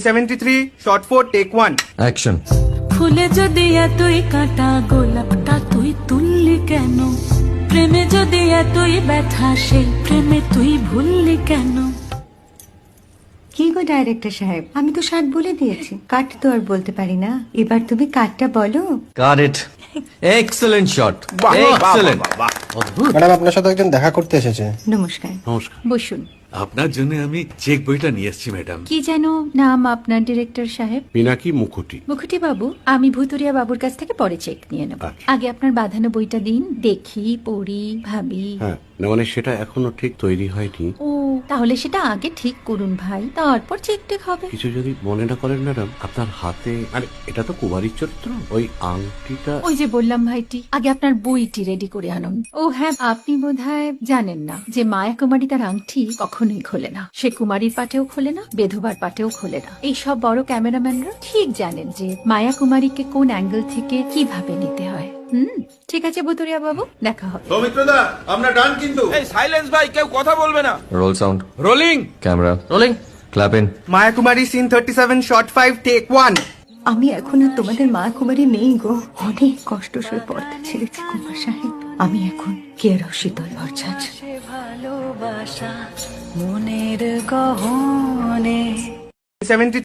73 shot 4 take 1 action. ফুলে যদি এতই কাটা গোলাপটা তুই তুললি কেন? প্রেমে যদি এতই ব্যথা সেই প্রেমে তুই ভুললি কেন? কি গো ডাইরেক্টর সাহেব, আমি তো 60 বলে দিয়েছি, কাট তো আর বলতে পারি না, এবার তুমি কাটটা বলো। Got it. Excellent shot, excellent. Madam আপনার সাথে একজন দেখা করতে এসেছে। নমস্কার। নমস্কার। বসুন। আপনার জন্য আমি চেক বইটা নিয়ে এসেছি ম্যাডাম। কি যেন নাম আপনার ডিরেক্টর সাহেব? পিনাকি মুখোটি। মুখুটি বাবু, আমি ভুতুরিয়া বাবুর কাছ থেকে পরে চেক নিয়ে নেব। আচ্ছা। আগে আপনার বাঁধানো বইটা দিন, দেখি, পড়ি, ভাবি। হ্যাঁ, না মানে সেটা এখনো ঠিক তৈরি হয়নি। ও, তাহলে সেটা আগে ঠিক করুন ভাই, তারপর চেক টেক হবে। কিছু যদি মনে না করেন ম্যাডাম, আপনার হাতে, আরে এটা তো কুমারীর চরিত্র, ওই আংটিটা। ওই যে বললাম ভাইটি, আগে আপনার বইটি রেডি করে আনুন। ও হ্যাঁ, আপনি বোধহয় জানেন না যে মায়া কুমারী তার আংটি কখনোই খোলে না। সে কুমারীর পাটেও খোলে না, বেধবার পাটেও খোলে না। এই সব বড় ক্যামেরাম্যানরা ঠিক জানেন যে মায়া কুমারীকে কোন অ্যাঙ্গেল থেকে কিভাবে নিতে হয়। ঠিক আছে বুতুরিয়া বাবু, দেখা হবে। সৌমিত্রদা আমরা ডান কিন্তু। এই সাইলেন্স ভাই, কেউ কথা বলবে না। Roll sound, rolling camera rolling, clap in. Maya Kumari scene 37 shot 5 take 1 আমি এখন আর তোমাদের মা কুমারী নেই গো, অনেক কষ্ট সয়ে পর্দা ছেড়েছি কুমার সাহেব। আমি এখন কেরাও শীতল ভরছাছ। ভালোবাসা মনের গহনে 73